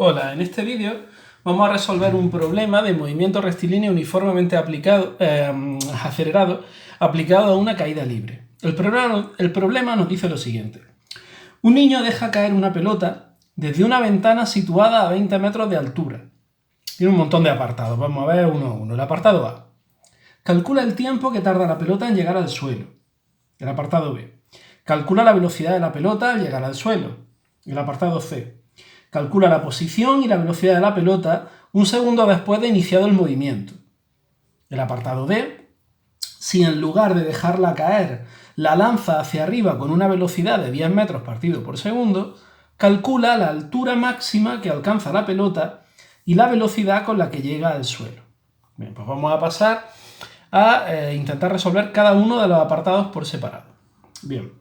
Hola, en este vídeo vamos a resolver un problema de movimiento rectilíneo uniformemente acelerado aplicado a una caída libre. El problema nos dice lo siguiente. Un niño deja caer una pelota desde una ventana situada a 20 metros de altura. Tiene un montón de apartados, vamos a ver uno a uno. El apartado A. Calcula el tiempo que tarda la pelota en llegar al suelo. El apartado B. Calcula la velocidad de la pelota al llegar al suelo. El apartado C. Calcula la posición y la velocidad de la pelota un segundo después de iniciado el movimiento. El apartado D. Si en lugar de dejarla caer, la lanza hacia arriba con una velocidad de 10 metros partido por segundo, calcula la altura máxima que alcanza la pelota y la velocidad con la que llega al suelo. Bien, pues vamos a pasar a intentar resolver cada uno de los apartados por separado. Bien,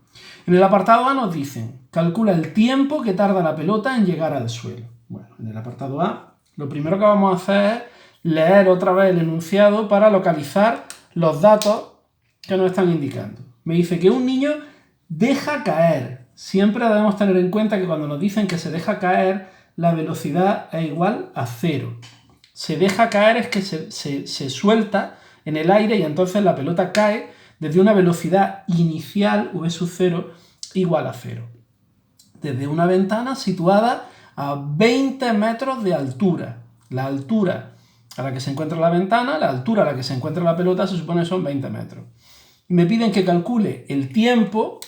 en el apartado A nos dicen, calcula el tiempo que tarda la pelota en llegar al suelo. Bueno, en el apartado A, lo primero que vamos a hacer es leer otra vez el enunciado para localizar los datos que nos están indicando. Me dice que un niño deja caer. Siempre debemos tener en cuenta que cuando nos dicen que se deja caer, la velocidad es igual a 0. Se deja caer es que se suelta en el aire y entonces la pelota cae desde una velocidad inicial, v sub 0, igual a 0. Desde una ventana situada a 20 metros de altura. La altura a la que se encuentra la ventana, la altura a la que se encuentra la pelota, se supone que son 20 metros. Y me piden que calcule el tiempo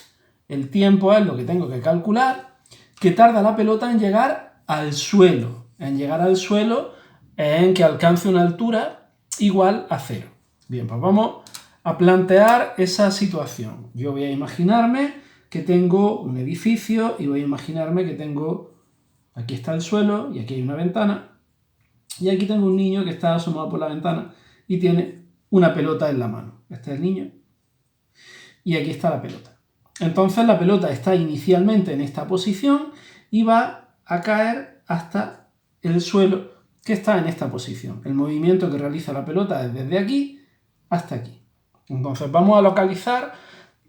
es lo que tengo que calcular, que tarda la pelota en llegar al suelo. En llegar al suelo en que alcance una altura igual a 0. Bien, pues vamos a plantear esa situación. Yo voy a imaginarme que tengo un edificio y voy a imaginarme que tengo, aquí está el suelo y aquí hay una ventana y aquí tengo un niño que está asomado por la ventana y tiene una pelota en la mano. Este es el niño y aquí está la pelota. Entonces la pelota está inicialmente en esta posición y va a caer hasta el suelo que está en esta posición. El movimiento que realiza la pelota es desde aquí hasta aquí. Entonces vamos a localizar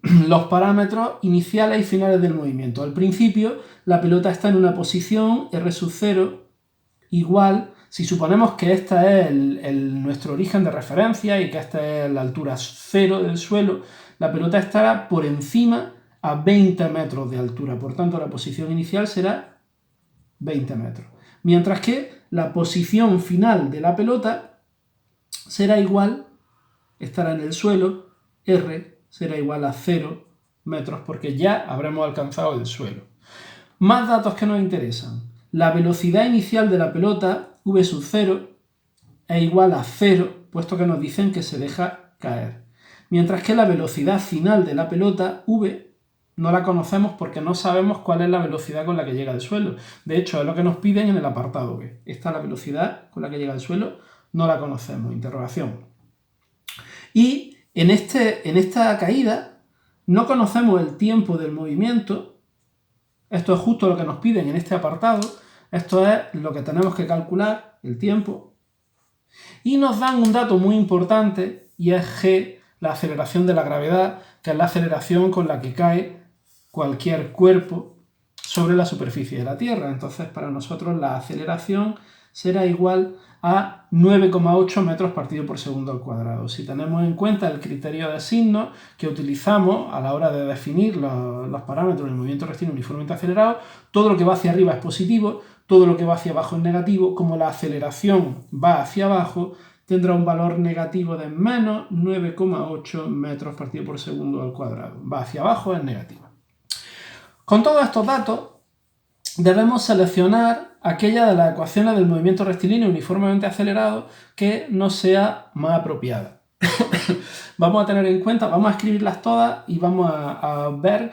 los parámetros iniciales y finales del movimiento. Al principio la pelota está en una posición R sub 0 igual, si suponemos que esta es nuestro origen de referencia y que esta es la altura 0 del suelo, la pelota estará por encima a 20 metros de altura. Por tanto, la posición inicial será 20 metros. Mientras que la posición final de la pelota será igual, estará en el suelo, R será igual a 0 metros porque ya habremos alcanzado el suelo. Más datos que nos interesan. La velocidad inicial de la pelota, v sub 0, es igual a 0, puesto que nos dicen que se deja caer. Mientras que la velocidad final de la pelota, v, no la conocemos porque no sabemos cuál es la velocidad con la que llega al suelo. De hecho, es lo que nos piden en el apartado B. Esta es la velocidad con la que llega al suelo, no la conocemos. Interrogación. Y en esta caída no conocemos el tiempo del movimiento. Esto es justo lo que nos piden en este apartado. Esto es lo que tenemos que calcular, el tiempo. Y nos dan un dato muy importante y es g, la aceleración de la gravedad, que es la aceleración con la que cae cualquier cuerpo sobre la superficie de la Tierra. Entonces, para nosotros la aceleración será igual a 9,8 metros partido por segundo al cuadrado. Si tenemos en cuenta el criterio de signos que utilizamos a la hora de definir los parámetros del movimiento rectilíneo uniformemente acelerado, todo lo que va hacia arriba es positivo, todo lo que va hacia abajo es negativo. Como la aceleración va hacia abajo, tendrá un valor negativo de menos 9,8 metros partido por segundo al cuadrado. Va hacia abajo, es negativa. Con todos estos datos, debemos seleccionar aquella de las ecuaciones del movimiento rectilíneo uniformemente acelerado que nos sea más apropiada. Vamos a tener en cuenta, vamos a escribirlas todas y vamos a ver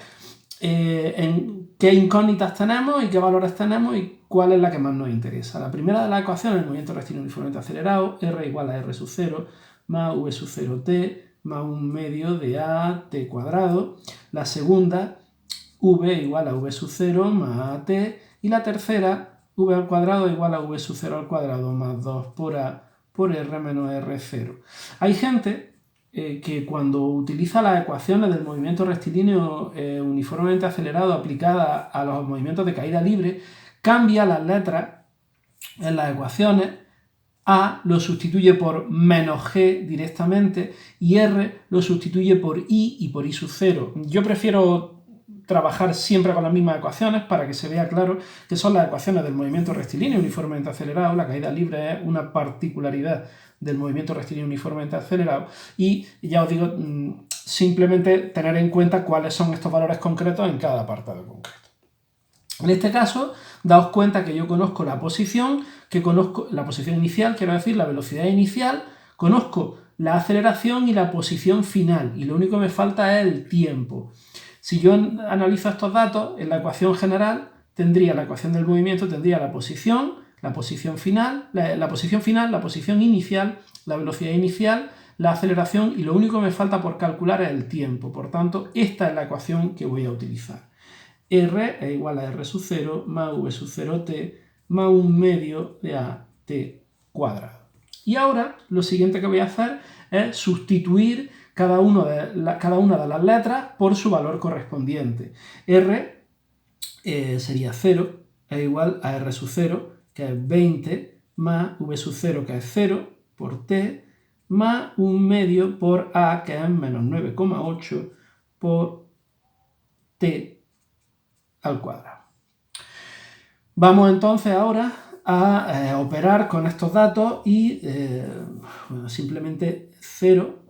en qué incógnitas tenemos y qué valores tenemos y cuál es la que más nos interesa. La primera de las ecuaciones, el movimiento rectilíneo uniformemente acelerado, R igual a R sub 0 más V sub 0t más un medio de a t cuadrado. La segunda, V igual a V sub 0 más AT, y la tercera, V al cuadrado igual a V sub 0 al cuadrado más 2 por A por R menos R0. Hay gente que cuando utiliza las ecuaciones del movimiento rectilíneo uniformemente acelerado aplicadas a los movimientos de caída libre, cambia las letras en las ecuaciones, A lo sustituye por menos G directamente y R lo sustituye por I y por I sub 0. Yo prefiero trabajar siempre con las mismas ecuaciones para que se vea claro que son las ecuaciones del movimiento rectilíneo uniformemente acelerado. La caída libre es una particularidad del movimiento rectilíneo uniformemente acelerado y ya os digo, simplemente tener en cuenta cuáles son estos valores concretos en cada apartado concreto. En este caso, daos cuenta que yo conozco la posición, que conozco la posición inicial, quiero decir, la velocidad inicial, conozco la aceleración y la posición final, y lo único que me falta es el tiempo. Si yo analizo estos datos, en la ecuación general tendría la ecuación del movimiento, tendría la posición final, la posición inicial, la velocidad inicial, la aceleración, y lo único que me falta por calcular es el tiempo. Por tanto, esta es la ecuación que voy a utilizar. R es igual a R sub 0 más V sub 0t más 1/2 de AT cuadrado. Y ahora lo siguiente que voy a hacer es sustituir cada una de las letras por su valor correspondiente. R sería 0, es igual a R sub 0, que es 20, más V sub 0, que es 0, por t, más 1/2 por A, que es menos 9,8 por t al cuadrado. Vamos entonces ahora a operar con estos datos y simplemente 0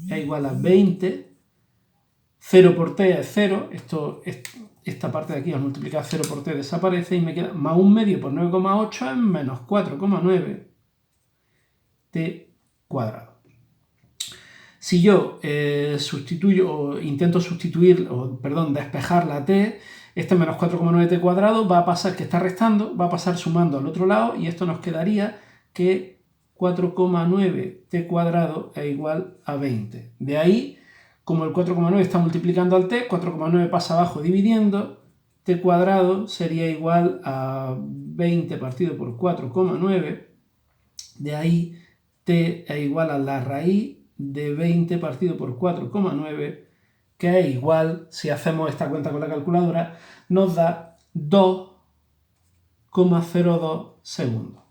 es igual a 20, 0 por t es 0, esta parte de aquí al multiplicar 0 por t desaparece y me queda más 1/2 por 9,8 es menos 4,9 t cuadrado. Si yo despejar la t, este menos 4,9t cuadrado va a pasar, que está restando, va a pasar sumando al otro lado y esto nos quedaría que 4,9t cuadrado es igual a 20. De ahí, como el 4,9 está multiplicando al t, 4,9 pasa abajo dividiendo, t cuadrado sería igual a 20 partido por 4,9. De ahí, t es igual a la raíz de 20 partido por 4,9, que es igual, si hacemos esta cuenta con la calculadora, nos da 2,02 segundos.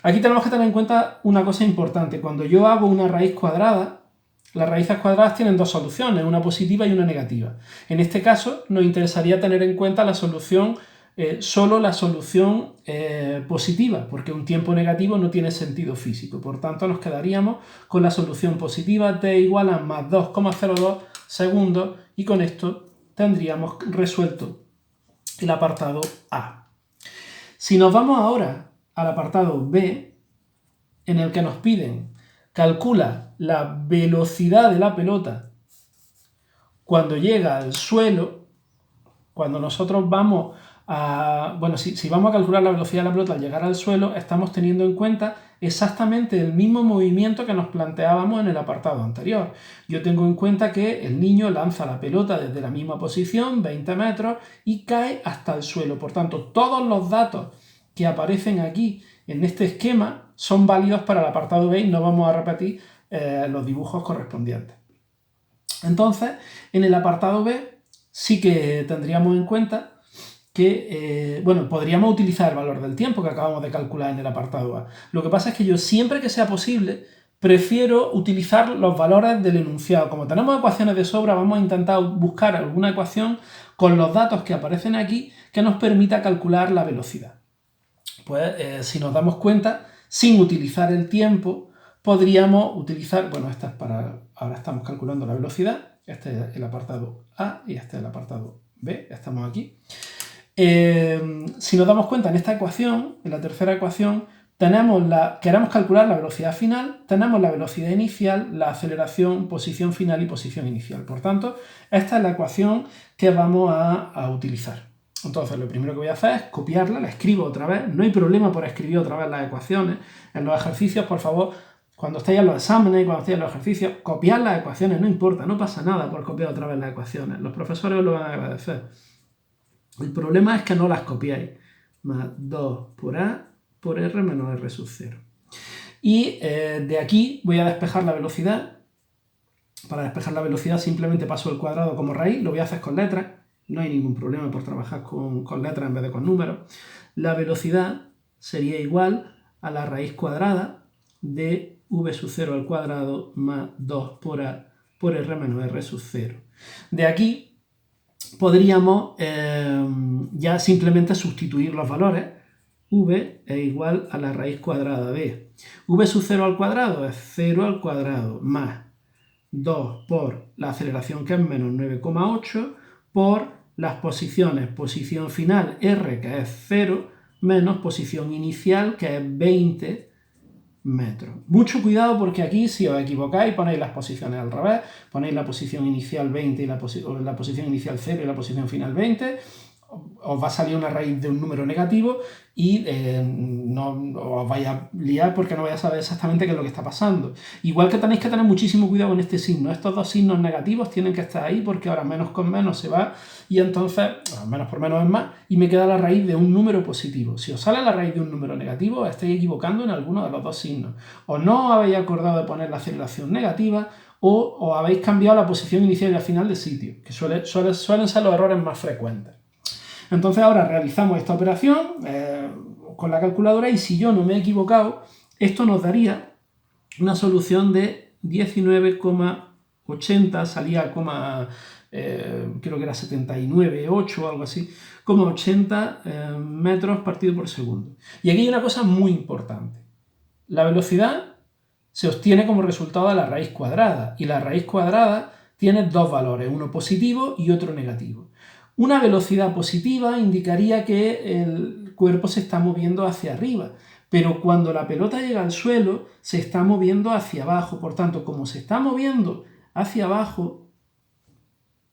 Aquí tenemos que tener en cuenta una cosa importante. Cuando yo hago una raíz cuadrada, las raíces cuadradas tienen dos soluciones, una positiva y una negativa. En este caso nos interesaría tener en cuenta la solución, solo la solución positiva, porque un tiempo negativo no tiene sentido físico. Por tanto, nos quedaríamos con la solución positiva, t igual a más 2,02 segundos, y con esto tendríamos resuelto el apartado A. Si nos vamos ahora al apartado B, en el que nos piden calcula la velocidad de la pelota cuando llega al suelo, cuando nosotros vamos a... Bueno, si vamos a calcular la velocidad de la pelota al llegar al suelo, estamos teniendo en cuenta exactamente el mismo movimiento que nos planteábamos en el apartado anterior. Yo tengo en cuenta que el niño lanza la pelota desde la misma posición, 20 metros, y cae hasta el suelo. Por tanto, todos los datos que aparecen aquí en este esquema son válidos para el apartado B y no vamos a repetir los dibujos correspondientes. Entonces, en el apartado B sí que tendríamos en cuenta que, podríamos utilizar el valor del tiempo que acabamos de calcular en el apartado A. Lo que pasa es que yo siempre que sea posible prefiero utilizar los valores del enunciado. Como tenemos ecuaciones de sobra, vamos a intentar buscar alguna ecuación con los datos que aparecen aquí que nos permita calcular la velocidad. Pues si nos damos cuenta, sin utilizar el tiempo, podríamos utilizar, esta es para, ahora estamos calculando la velocidad, este es el apartado A y este es el apartado B, estamos aquí. Si nos damos cuenta en esta ecuación, en la tercera ecuación, queremos calcular la velocidad final, tenemos la velocidad inicial, la aceleración, posición final y posición inicial. Por tanto, esta es la ecuación que vamos a utilizar. Entonces, lo primero que voy a hacer es copiarla, la escribo otra vez. No hay problema por escribir otra vez las ecuaciones. En los ejercicios, por favor, cuando estéis en los exámenes y cuando estéis en los ejercicios, copiar las ecuaciones, no importa, no pasa nada por copiar otra vez las ecuaciones. Los profesores os lo van a agradecer. El problema es que no las copiáis. Más 2 por A por R menos R sub 0. Y de aquí voy a despejar la velocidad. Para despejar la velocidad simplemente paso el cuadrado como raíz, lo voy a hacer con letras. No hay ningún problema por trabajar con letras en vez de con números. La velocidad sería igual a la raíz cuadrada de v sub 0 al cuadrado más 2 por a por r menos r sub 0. De aquí podríamos ya simplemente sustituir los valores. V es igual a la raíz cuadrada de v sub 0 al cuadrado es 0 al cuadrado más 2 por la aceleración, que es menos 9,8, por las posiciones, posición final r, que es 0, menos posición inicial, que es 20 metros. Mucho cuidado, porque aquí, si os equivocáis, ponéis las posiciones al revés, ponéis la posición inicial 20 y la posición inicial 0 y la posición final 20, os va a salir una raíz de un número negativo y no os vais a liar porque no vais a saber exactamente qué es lo que está pasando. Igual que tenéis que tener muchísimo cuidado con este signo. Estos dos signos negativos tienen que estar ahí, porque ahora menos con menos se va y entonces menos por menos es más y me queda la raíz de un número positivo. Si os sale la raíz de un número negativo, os estáis equivocando en alguno de los dos signos. O no os habéis acordado de poner la aceleración negativa, o os habéis cambiado la posición inicial y la final de sitio, que suelen ser los errores más frecuentes. Entonces ahora realizamos esta operación con la calculadora, y si yo no me he equivocado, esto nos daría una solución de 19,80, salía creo que era 79,8 o algo así, 80 metros partido por segundo. Y aquí hay una cosa muy importante. La velocidad se obtiene como resultado de la raíz cuadrada, y la raíz cuadrada tiene dos valores, uno positivo y otro negativo. Una velocidad positiva indicaría que el cuerpo se está moviendo hacia arriba, pero cuando la pelota llega al suelo se está moviendo hacia abajo. Por tanto, como se está moviendo hacia abajo,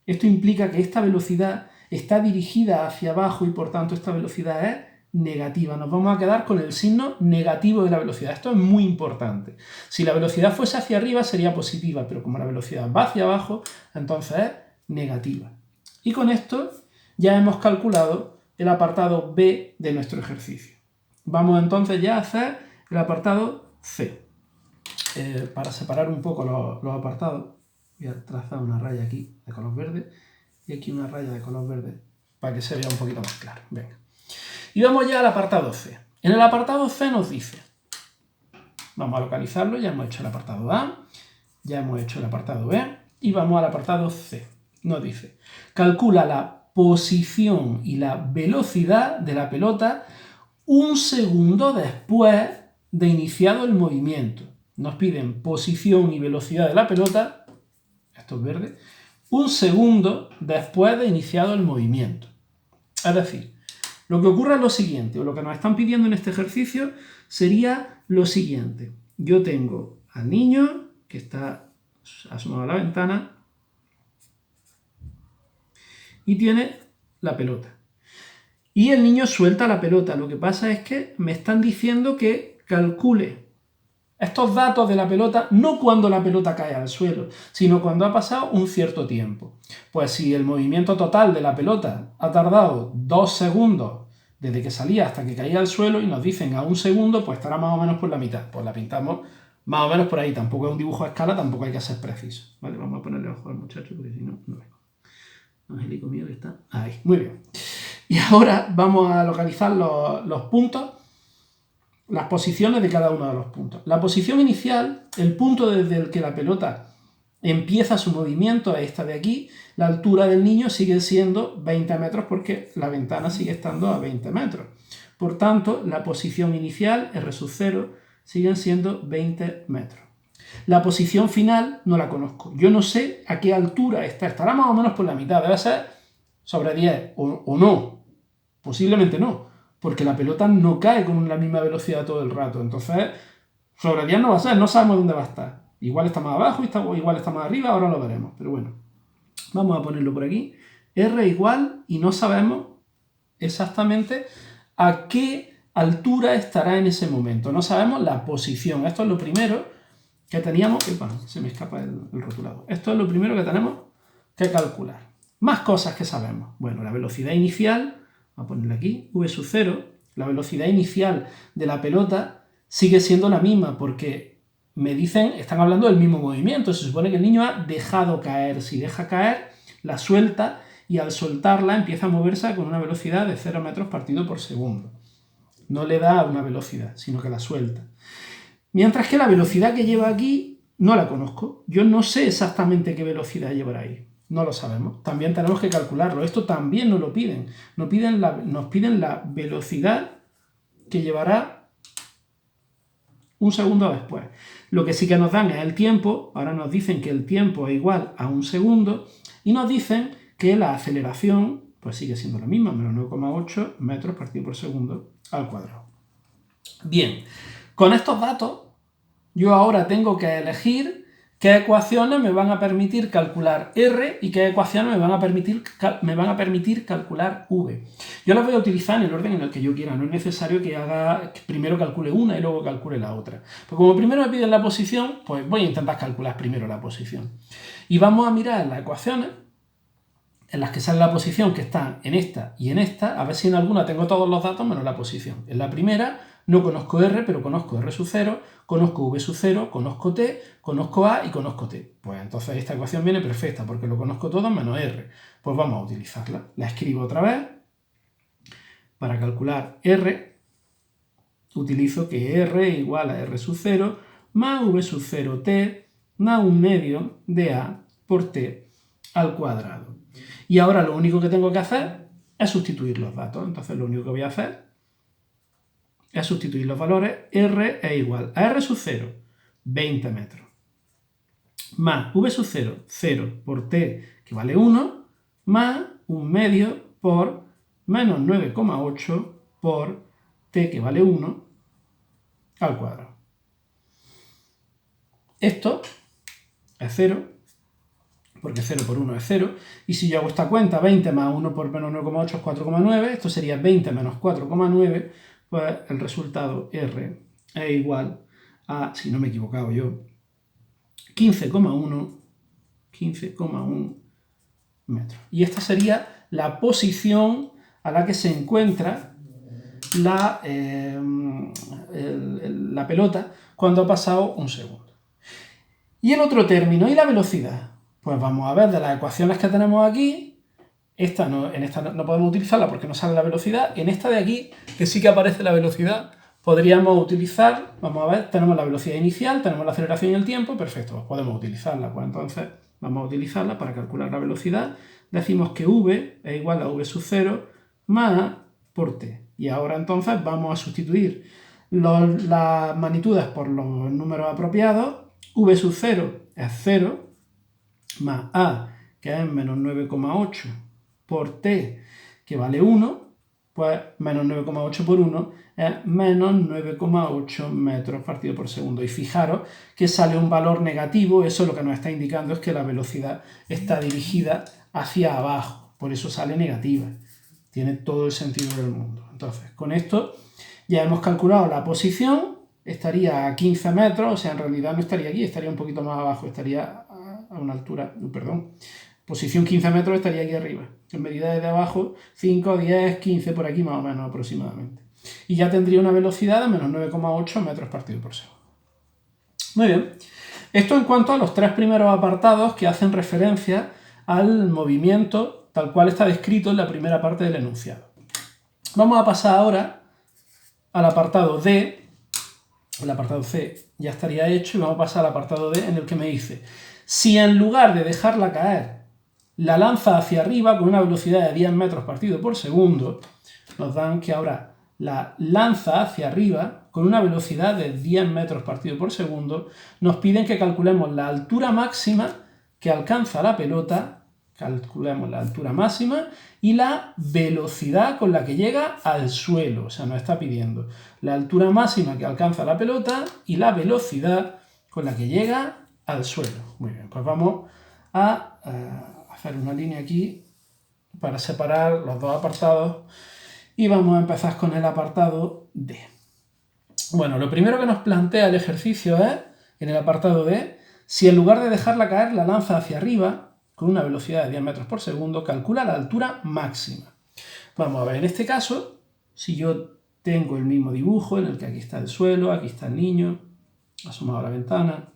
esto implica que esta velocidad está dirigida hacia abajo y por tanto esta velocidad es negativa. Nos vamos a quedar con el signo negativo de la velocidad. Esto es muy importante. Si la velocidad fuese hacia arriba sería positiva, pero como la velocidad va hacia abajo, entonces es negativa. Y con esto ya hemos calculado el apartado B de nuestro ejercicio. Vamos entonces ya a hacer el apartado C. Para separar un poco los apartados, voy a trazar una raya aquí de color verde y aquí una raya de color verde para que se vea un poquito más claro. Venga. Y vamos ya al apartado C. En el apartado C nos dice, vamos a localizarlo, ya hemos hecho el apartado A, ya hemos hecho el apartado B y vamos al apartado C. Nos dice, calcula la posición y la velocidad de la pelota un segundo después de iniciado el movimiento. Nos piden posición y velocidad de la pelota, esto es verde, un segundo después de iniciado el movimiento. Es decir, lo que ocurre es lo siguiente, o lo que nos están pidiendo en este ejercicio sería lo siguiente. Yo tengo al niño que está asomado a la ventana y tiene la pelota. Y el niño suelta la pelota. Lo que pasa es que me están diciendo que calcule estos datos de la pelota no cuando la pelota cae al suelo, sino cuando ha pasado un cierto tiempo. Pues si el movimiento total de la pelota ha tardado 2 segundos desde que salía hasta que caía al suelo y nos dicen a 1 segundo, pues estará más o menos por la mitad. Pues la pintamos más o menos por ahí. Tampoco es un dibujo a escala, tampoco hay que ser preciso. Vale, vamos a ponerle ojo al muchacho porque si no, no veo. Angélico mío que está ahí. Muy bien. Y ahora vamos a localizar los puntos, las posiciones de cada uno de los puntos. La posición inicial, el punto desde el que la pelota empieza su movimiento, es esta de aquí. La altura del niño sigue siendo 20 metros porque la ventana sigue estando a 20 metros. Por tanto, la posición inicial, R sub 0, siguen siendo 20 metros. La posición final no la conozco. Yo no sé a qué altura está. Estará más o menos por la mitad. Debe ser sobre 10 o no. Posiblemente no, porque la pelota no cae con la misma velocidad todo el rato. Entonces, sobre 10 no va a ser. No sabemos dónde va a estar. Igual está más abajo, igual está más arriba. Ahora lo veremos. Pero bueno, vamos a ponerlo por aquí. R igual y no sabemos exactamente a qué altura estará en ese momento. No sabemos la posición. Esto es lo primero que teníamos... se me escapa el rotulado. Esto es lo primero que tenemos que calcular. Más cosas que sabemos. Bueno, la velocidad inicial, vamos a ponerle aquí, v sub 0, la velocidad inicial de la pelota sigue siendo la misma porque me dicen, están hablando del mismo movimiento. Se supone que el niño ha dejado caer. Si deja caer, la suelta y al soltarla empieza a moverse con una velocidad de 0 metros partido por segundo. No le da una velocidad, sino que la suelta. Mientras que la velocidad que lleva aquí no la conozco. Yo no sé exactamente qué velocidad llevará ahí. No lo sabemos. También tenemos que calcularlo. Esto también nos lo piden. Nos piden la velocidad que llevará un segundo después. Lo que sí que nos dan es el tiempo. Ahora nos dicen que el tiempo es igual a un segundo. Y nos dicen que la aceleración pues sigue siendo la misma, menos 9,8 metros partido por segundo al cuadrado. Bien, con estos datos yo ahora tengo que elegir qué ecuaciones me van a permitir calcular R y qué ecuaciones me van a permitir calcular V. Yo las voy a utilizar en el orden en el que yo quiera, no es necesario que primero calcule una y luego calcule la otra. Pues como primero me piden la posición, pues voy a intentar calcular primero la posición. Y vamos a mirar las ecuaciones en las que sale la posición que están en esta y en esta, a ver si en alguna tengo todos los datos menos la posición. En la primera no conozco R, pero conozco R sub 0, conozco V sub 0, conozco T, conozco A y conozco T. Pues entonces esta ecuación viene perfecta porque lo conozco todo menos R. Pues vamos a utilizarla. La escribo otra vez. Para calcular R, utilizo que R igual a R sub 0 más V sub 0T más 1/2 de A por T al cuadrado. Y ahora lo único que tengo que hacer es sustituir los datos. Entonces lo único que voy a hacer es sustituir los valores. R es igual a R sub 0, 20 metros, más V sub 0, 0 por T, que vale 1, más 1/2 por menos 9,8 por T, que vale 1, al cuadrado. Esto es 0, porque 0 por 1 es 0, y si yo hago esta cuenta, 20 más 1 por menos 9,8 es 4,9, esto sería 20 menos 4,9, pues el resultado R es igual a, si no me he equivocado yo, 15,1 metros. Y esta sería la posición a la que se encuentra la pelota cuando ha pasado un segundo. Y el otro término, ¿y la velocidad? Pues vamos a ver de las ecuaciones que tenemos aquí. En esta no podemos utilizarla porque no sale la velocidad. En esta de aquí, que sí que aparece la velocidad, podríamos utilizar, vamos a ver, tenemos la velocidad inicial, tenemos la aceleración y el tiempo, perfecto, pues podemos utilizarla. Pues entonces vamos a utilizarla para calcular la velocidad. Decimos que V es igual a V sub 0 más A por T. Y ahora entonces vamos a sustituir las magnitudes por los números apropiados. V sub 0 es 0, más A, que es menos 9,8 por T, que vale 1, pues menos 9,8 por 1 es menos 9,8 metros partido por segundo. Y fijaros que sale un valor negativo, eso lo que nos está indicando es que la velocidad está dirigida hacia abajo, por eso sale negativa. Tiene todo el sentido del mundo. Entonces, con esto ya hemos calculado la posición, estaría a 15 metros, o sea, en realidad no estaría aquí, estaría un poquito más abajo, estaría a una altura, perdón, posición 15 metros estaría aquí arriba. En medida desde abajo, 5, 10, 15, por aquí más o menos aproximadamente. Y ya tendría una velocidad de menos 9,8 metros partido por segundo. Muy bien. Esto en cuanto a los tres primeros apartados que hacen referencia al movimiento tal cual está descrito en la primera parte del enunciado. Vamos a pasar ahora al apartado D. El apartado C ya estaría hecho y vamos a pasar al apartado D en el que me dice: si en lugar de dejarla caer la lanza hacia arriba con una velocidad de 10 metros partido por segundo, nos dan que ahora la lanza hacia arriba con una velocidad de 10 metros partido por segundo, nos piden que calculemos la altura máxima que alcanza la pelota, calculemos la altura máxima y la velocidad con la que llega al suelo. O sea, nos está pidiendo la altura máxima que alcanza la pelota y la velocidad con la que llega al suelo. Muy bien, pues vamos a hacer una línea aquí para separar los dos apartados y vamos a empezar con el apartado D. Bueno, lo primero que nos plantea el ejercicio es, en el apartado D, si en lugar de dejarla caer la lanza hacia arriba con una velocidad de 10 metros por segundo, calcula la altura máxima. Vamos a ver, en este caso, si yo tengo el mismo dibujo en el que aquí está el suelo, aquí está el niño, asomado a la ventana,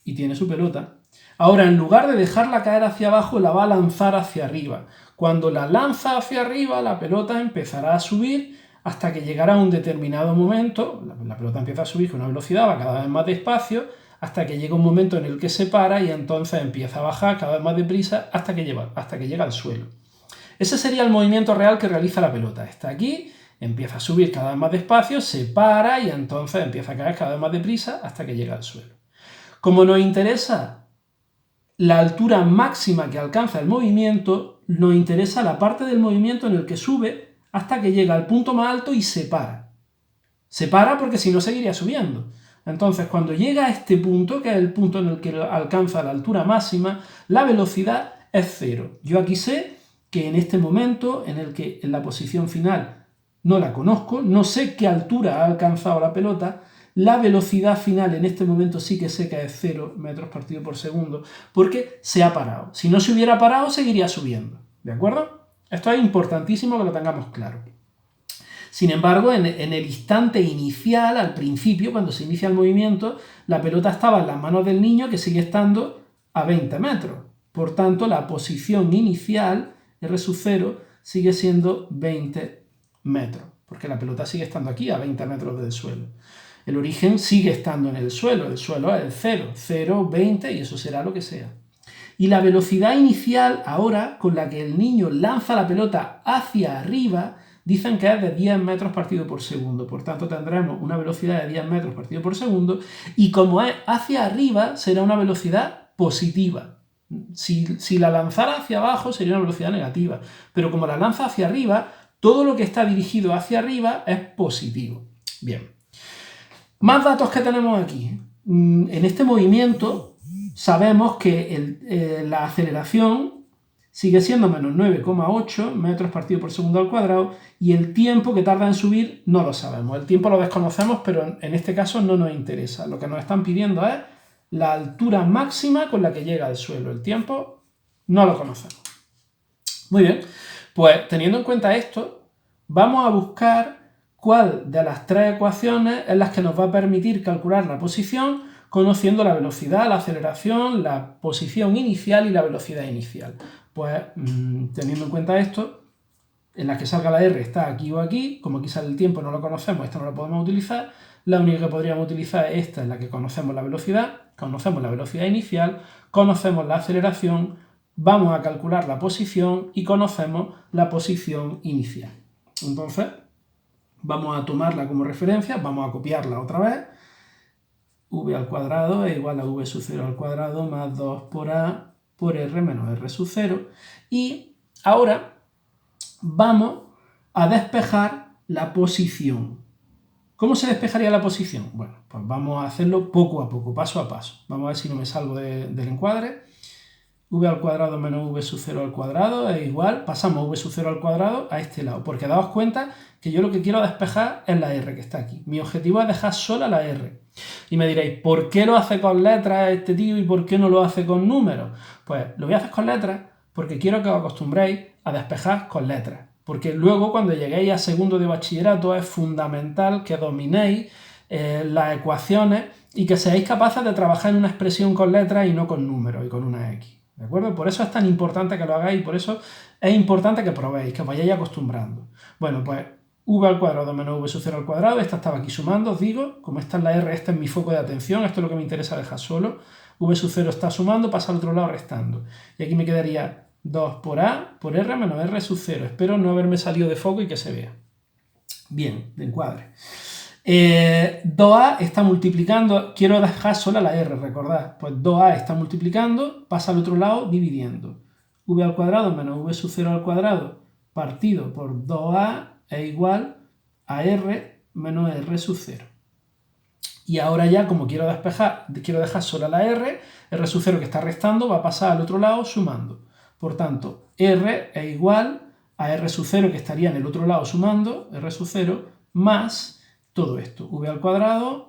y tiene su pelota, Ahora, en lugar de dejarla caer hacia abajo, la va a lanzar hacia arriba. Cuando la lanza hacia arriba, la pelota empezará a subir hasta que llegará a un determinado momento. La pelota empieza a subir con una velocidad, va cada vez más despacio, hasta que llega un momento en el que se para y entonces empieza a bajar cada vez más deprisa hasta que llega al suelo. Ese sería el movimiento real que realiza la pelota. Está aquí, empieza a subir cada vez más despacio, se para y entonces empieza a caer cada vez más deprisa hasta que llega al suelo. Como nos interesa la altura máxima que alcanza el movimiento, nos interesa la parte del movimiento en el que sube hasta que llega al punto más alto y se para. Se para porque si no seguiría subiendo. Entonces, cuando llega a este punto, que es el punto en el que alcanza la altura máxima, la velocidad es cero. Yo aquí sé que en este momento, en el que en la posición final no la conozco, no sé qué altura ha alcanzado la pelota, la velocidad final en este momento sí que sé que es 0 metros partido por segundo, porque se ha parado. Si no se hubiera parado, seguiría subiendo. ¿De acuerdo? Esto es importantísimo que lo tengamos claro. Sin embargo, en el instante inicial, al principio, cuando se inicia el movimiento, la pelota estaba en las manos del niño, que sigue estando a 20 metros. Por tanto, la posición inicial, R sub 0, sigue siendo 20 metros, porque la pelota sigue estando aquí, a 20 metros del suelo. El origen sigue estando en el suelo es el 0, 0, 20, y eso será lo que sea. Y la velocidad inicial, ahora, con la que el niño lanza la pelota hacia arriba, dicen que es de 10 metros partido por segundo. Por tanto, tendremos una velocidad de 10 metros partido por segundo, y como es hacia arriba, será una velocidad positiva. Si la lanzara hacia abajo, sería una velocidad negativa. Pero como la lanza hacia arriba, todo lo que está dirigido hacia arriba es positivo. Bien. Más datos que tenemos aquí. En este movimiento sabemos que la aceleración sigue siendo menos 9,8 metros partido por segundo al cuadrado, y el tiempo que tarda en subir no lo sabemos. El tiempo lo desconocemos, pero en este caso no nos interesa. Lo que nos están pidiendo es la altura máxima con la que llega al suelo. El tiempo no lo conocemos. Muy bien, pues teniendo en cuenta esto, vamos a buscar cuál de las tres ecuaciones es la que nos va a permitir calcular la posición conociendo la velocidad, la aceleración, la posición inicial y la velocidad inicial. Pues teniendo en cuenta esto, en la que salga la R está aquí o aquí, como aquí sale el tiempo no lo conocemos, esta no la podemos utilizar, la única que podríamos utilizar es esta, en la que conocemos la velocidad inicial, conocemos la aceleración, vamos a calcular la posición y conocemos la posición inicial. Entonces, vamos a tomarla como referencia, vamos a copiarla otra vez. V al cuadrado es igual a V sub 0 al cuadrado más 2 por A por R menos R sub 0. Y ahora vamos a despejar la posición. ¿Cómo se despejaría la posición? Bueno, pues vamos a hacerlo poco a poco, paso a paso. Vamos a ver si no me salgo del encuadre. V al cuadrado menos V sub 0 al cuadrado es igual, pasamos V sub 0 al cuadrado a este lado, porque daos cuenta que yo lo que quiero despejar es la R que está aquí. Mi objetivo es dejar sola la R. Y me diréis, ¿por qué lo hace con letras este tío y por qué no lo hace con números? Pues lo voy a hacer con letras porque quiero que os acostumbréis a despejar con letras. Porque luego cuando lleguéis a segundo de bachillerato es fundamental que dominéis las ecuaciones y que seáis capaces de trabajar en una expresión con letras y no con números y con una X. ¿De acuerdo? Por eso es tan importante que lo hagáis y por eso es importante que probéis, que os vayáis acostumbrando. Bueno, pues V al cuadrado menos V sub 0 al cuadrado, esta estaba aquí sumando, os digo, como esta es la R, este es mi foco de atención, esto es lo que me interesa dejar solo. V sub 0 está sumando, pasa al otro lado restando. Y aquí me quedaría 2 por A por R menos R sub 0. Espero no haberme salido de foco y que se vea. Bien, de encuadre. 2A está multiplicando, quiero dejar sola la R, recordad, pues 2A está multiplicando, pasa al otro lado dividiendo. V al cuadrado menos V sub 0 al cuadrado partido por 2A es igual a R menos R sub 0. Y ahora ya, como quiero dejar sola la R sub 0 que está restando va a pasar al otro lado sumando. Por tanto, R es igual a R sub 0 que estaría en el otro lado sumando, R sub 0 más todo esto, V al cuadrado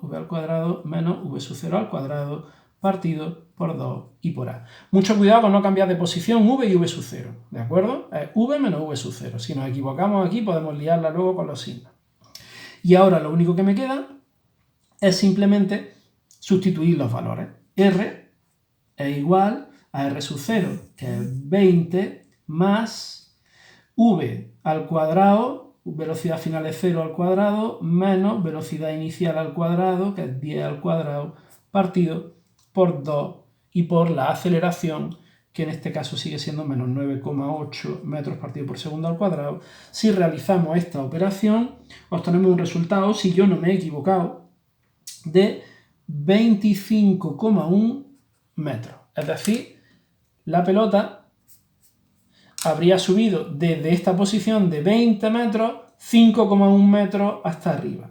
menos V sub 0 al cuadrado partido por 2 y por A. Mucho cuidado con no cambiar de posición V y V sub 0, ¿de acuerdo? Es V menos V sub 0. Si nos equivocamos aquí podemos liarla luego con los signos. Y ahora lo único que me queda es simplemente sustituir los valores. R es igual a r sub 0, que es 20, más v al cuadrado, velocidad final es 0 al cuadrado, menos velocidad inicial al cuadrado, que es 10 al cuadrado, partido por 2 y por la aceleración, que en este caso sigue siendo menos 9,8 metros partido por segundo al cuadrado. Si realizamos esta operación, obtenemos un resultado, si yo no me he equivocado, de 25,1 metros. Es decir, la pelota habría subido desde esta posición de 20 metros, 5,1 metros hasta arriba.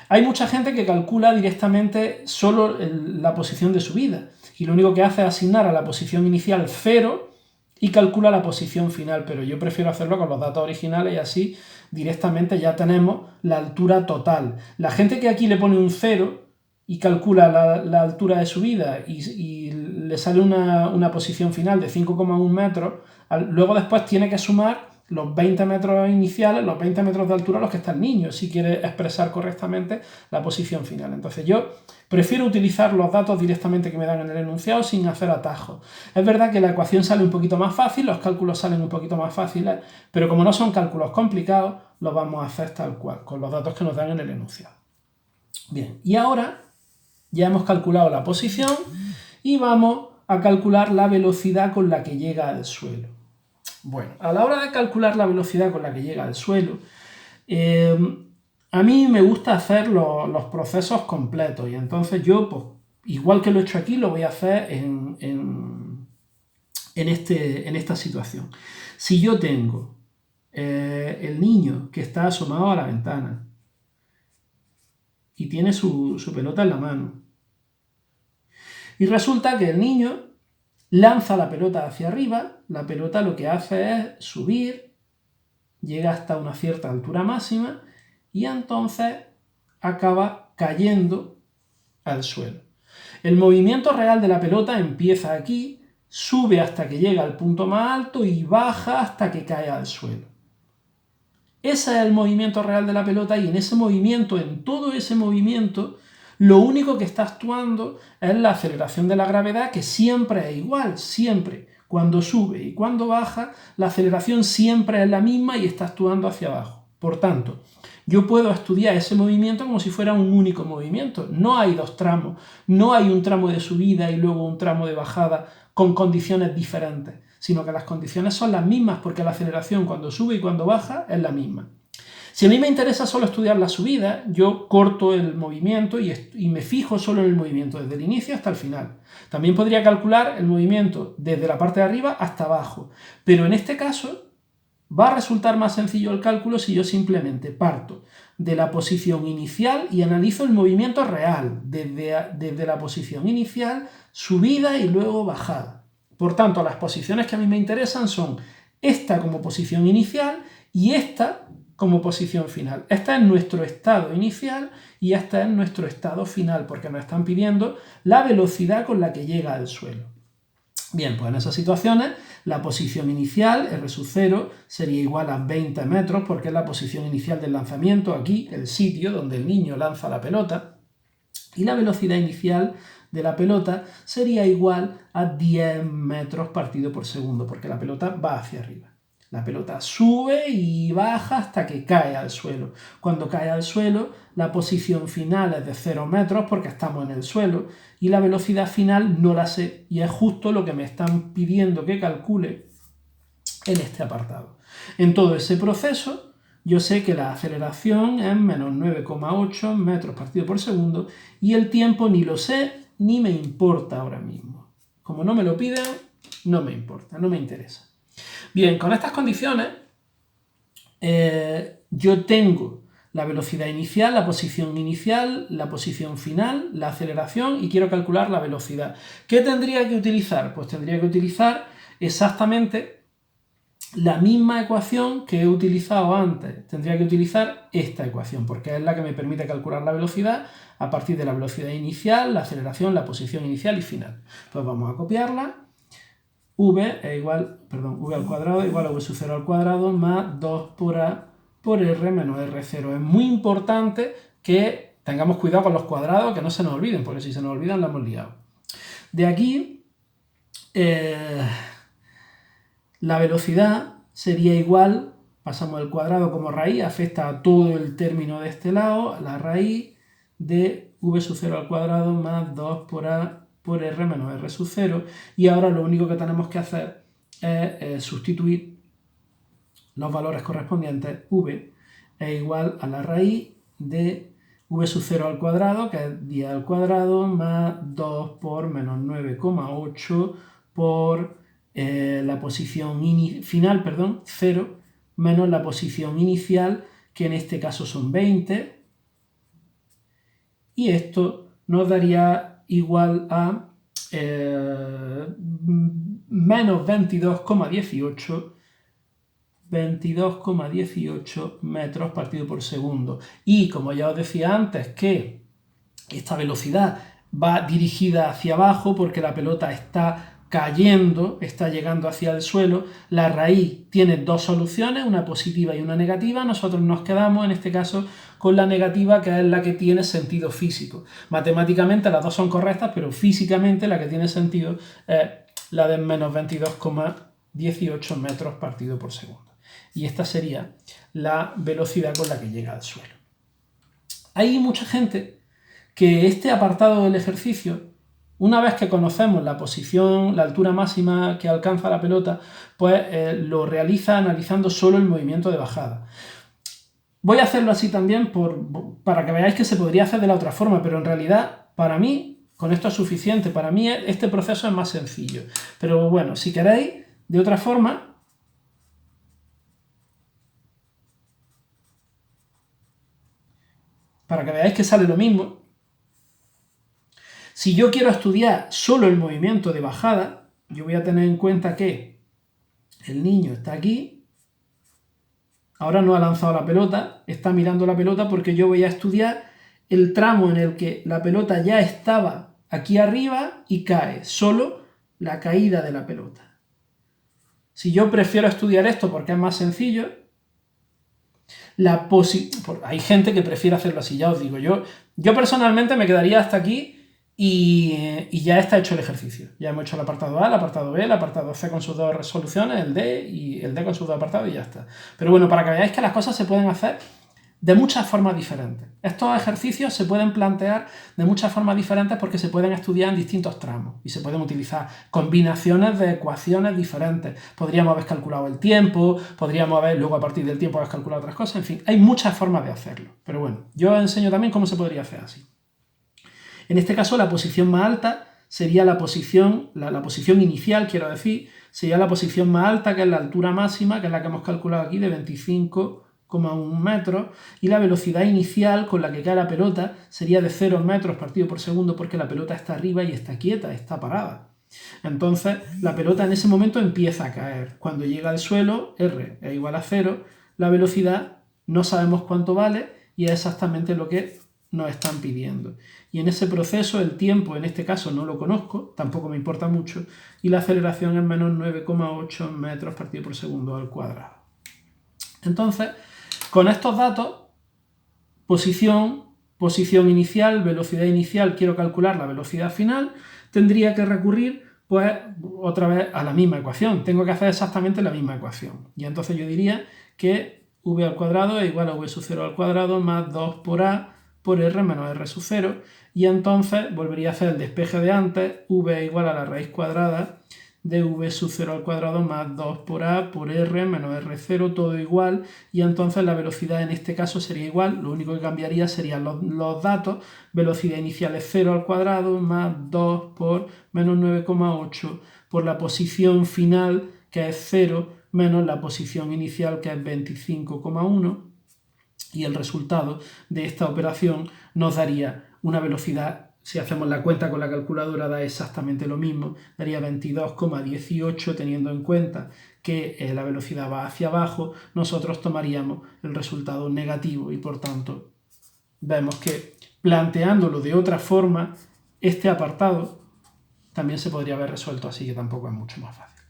Hay mucha gente que calcula directamente solo la posición de subida y lo único que hace es asignar a la posición inicial 0 y calcula la posición final, pero yo prefiero hacerlo con los datos originales y así directamente ya tenemos la altura total. La gente que aquí le pone un 0 y calcula la altura de subida y le sale una posición final de 5,1 metros, luego después tiene que sumar los 20 metros iniciales, los 20 metros de altura a los que está el niño, si quiere expresar correctamente la posición final. Entonces yo prefiero utilizar los datos directamente que me dan en el enunciado sin hacer atajos. Es verdad que la ecuación sale un poquito más fácil, los cálculos salen un poquito más fáciles, pero como no son cálculos complicados, los vamos a hacer tal cual, con los datos que nos dan en el enunciado. Bien, y ahora ya hemos calculado la posición y vamos a calcular la velocidad con la que llega al suelo. Bueno, a la hora de calcular la velocidad con la que llega al suelo, a mí me gusta hacer los procesos completos y entonces yo, pues, igual que lo he hecho aquí, lo voy a hacer en esta situación. Si yo tengo el niño que está asomado a la ventana y tiene su pelota en la mano, y resulta que el niño lanza la pelota hacia arriba, la pelota lo que hace es subir, llega hasta una cierta altura máxima y entonces acaba cayendo al suelo. El movimiento real de la pelota empieza aquí, sube hasta que llega al punto más alto y baja hasta que cae al suelo. Ese es el movimiento real de la pelota y en ese movimiento, en todo ese movimiento, lo único que está actuando es la aceleración de la gravedad, que siempre es igual, siempre. Cuando sube y cuando baja, la aceleración siempre es la misma y está actuando hacia abajo. Por tanto, yo puedo estudiar ese movimiento como si fuera un único movimiento. No hay dos tramos, no hay un tramo de subida y luego un tramo de bajada con condiciones diferentes, sino que las condiciones son las mismas porque la aceleración cuando sube y cuando baja es la misma. Si a mí me interesa solo estudiar la subida, yo corto el movimiento y me fijo solo en el movimiento desde el inicio hasta el final. También podría calcular el movimiento desde la parte de arriba hasta abajo, pero en este caso va a resultar más sencillo el cálculo si yo simplemente parto de la posición inicial y analizo el movimiento real, desde la posición inicial, subida y luego bajada. Por tanto, las posiciones que a mí me interesan son esta como posición inicial y esta como posición final. Esta es nuestro estado inicial y esta es nuestro estado final, porque nos están pidiendo la velocidad con la que llega al suelo. Bien, pues en esas situaciones la posición inicial, r sub 0, sería igual a 20 metros, porque es la posición inicial del lanzamiento, aquí, el sitio donde el niño lanza la pelota, y la velocidad inicial de la pelota sería igual a 10 metros partido por segundo, porque la pelota va hacia arriba. La pelota sube y baja hasta que cae al suelo. Cuando cae al suelo, la posición final es de 0 metros porque estamos en el suelo y la velocidad final no la sé y es justo lo que me están pidiendo que calcule en este apartado. En todo ese proceso, yo sé que la aceleración es menos 9,8 metros partido por segundo y el tiempo ni lo sé ni me importa ahora mismo. Como no me lo piden, no me importa, no me interesa. Bien, con estas condiciones yo tengo la velocidad inicial, la posición final, la aceleración y quiero calcular la velocidad. ¿Qué tendría que utilizar? Pues tendría que utilizar exactamente la misma ecuación que he utilizado antes. Tendría que utilizar esta ecuación porque es la que me permite calcular la velocidad a partir de la velocidad inicial, la aceleración, la posición inicial y final. Pues vamos a copiarla. V al cuadrado igual a v sub 0 al cuadrado más 2 por a por r menos r0. Es muy importante que tengamos cuidado con los cuadrados, que no se nos olviden, porque si se nos olvidan la hemos liado. De aquí la velocidad sería igual, pasamos el cuadrado como raíz, afecta a todo el término de este lado, a la raíz de v sub 0 al cuadrado más 2 por a por r menos r sub 0, y ahora lo único que tenemos que hacer es sustituir los valores correspondientes. V es igual a la raíz de v sub 0 al cuadrado, que es 10 al cuadrado, más 2 por menos 9,8 por la posición final, 0, menos la posición inicial, que en este caso son 20, y esto nos daría igual a menos 22,18 metros partido por segundo. Y como ya os decía antes, que esta velocidad va dirigida hacia abajo porque la pelota está cayendo, está llegando hacia el suelo, la raíz tiene dos soluciones, una positiva y una negativa. Nosotros nos quedamos en este caso con la negativa, que es la que tiene sentido físico. Matemáticamente las dos son correctas, pero físicamente la que tiene sentido es la de menos 22,18 metros partido por segundo. Y esta sería la velocidad con la que llega al suelo. Hay mucha gente que este apartado del ejercicio, una vez que conocemos la posición, la altura máxima que alcanza la pelota, pues lo realiza analizando solo el movimiento de bajada. Voy a hacerlo así también para que veáis que se podría hacer de la otra forma, pero en realidad, para mí, con esto es suficiente. Para mí este proceso es más sencillo. Pero bueno, si queréis, de otra forma, para que veáis que sale lo mismo, si yo quiero estudiar solo el movimiento de bajada, yo voy a tener en cuenta que el niño está aquí, ahora no ha lanzado la pelota, está mirando la pelota porque yo voy a estudiar el tramo en el que la pelota ya estaba aquí arriba y cae, solo la caída de la pelota. Si yo prefiero estudiar esto porque es más sencillo, hay gente que prefiere hacerlo así, ya os digo, yo personalmente me quedaría hasta aquí y ya está hecho el ejercicio. Ya hemos hecho el apartado A, el apartado B, el apartado C con sus dos resoluciones, el D y el D con sus dos apartados y ya está. Pero bueno, para que veáis que las cosas se pueden hacer de muchas formas diferentes. Estos ejercicios se pueden plantear de muchas formas diferentes porque se pueden estudiar en distintos tramos y se pueden utilizar combinaciones de ecuaciones diferentes. Podríamos haber calculado el tiempo, podríamos haber luego a partir del tiempo haber calculado otras cosas, en fin, hay muchas formas de hacerlo. Pero bueno, yo os enseño también cómo se podría hacer así. En este caso la posición más alta sería la posición inicial, quiero decir, sería la posición más alta, que es la altura máxima, que es la que hemos calculado aquí de 25,1 metros, y la velocidad inicial con la que cae la pelota sería de 0 metros partido por segundo porque la pelota está arriba y está quieta, está parada. Entonces la pelota en ese momento empieza a caer. Cuando llega al suelo, R es igual a 0, la velocidad no sabemos cuánto vale y es exactamente lo que nos están pidiendo. Y en ese proceso el tiempo, en este caso no lo conozco, tampoco me importa mucho, y la aceleración es menos 9,8 metros partido por segundo al cuadrado. Entonces, con estos datos, posición inicial, velocidad inicial, quiero calcular la velocidad final, tendría que recurrir pues otra vez a la misma ecuación. Tengo que hacer exactamente la misma ecuación. Y entonces yo diría que v al cuadrado es igual a v sub 0 al cuadrado más 2 por a por r menos r sub 0, y entonces volvería a hacer el despeje de antes, v igual a la raíz cuadrada de v sub 0 al cuadrado más 2 por a por r menos r0, todo igual, y entonces la velocidad en este caso sería igual, lo único que cambiaría serían los datos, velocidad inicial es 0 al cuadrado más 2 por menos 9,8 por la posición final, que es 0, menos la posición inicial, que es 25,1, y el resultado de esta operación nos daría una velocidad, si hacemos la cuenta con la calculadora da exactamente lo mismo, daría 22,18, teniendo en cuenta que la velocidad va hacia abajo, nosotros tomaríamos el resultado negativo y por tanto vemos que planteándolo de otra forma, este apartado también se podría haber resuelto así, que tampoco es mucho más fácil.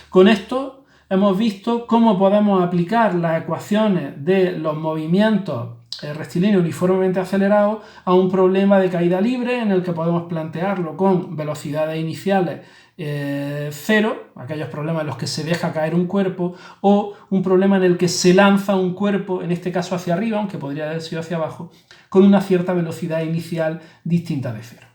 Con esto hemos visto cómo podemos aplicar las ecuaciones de los movimientos rectilíneos uniformemente acelerados a un problema de caída libre en el que podemos plantearlo con velocidades iniciales cero, aquellos problemas en los que se deja caer un cuerpo, o un problema en el que se lanza un cuerpo, en este caso hacia arriba, aunque podría haber sido hacia abajo, con una cierta velocidad inicial distinta de cero.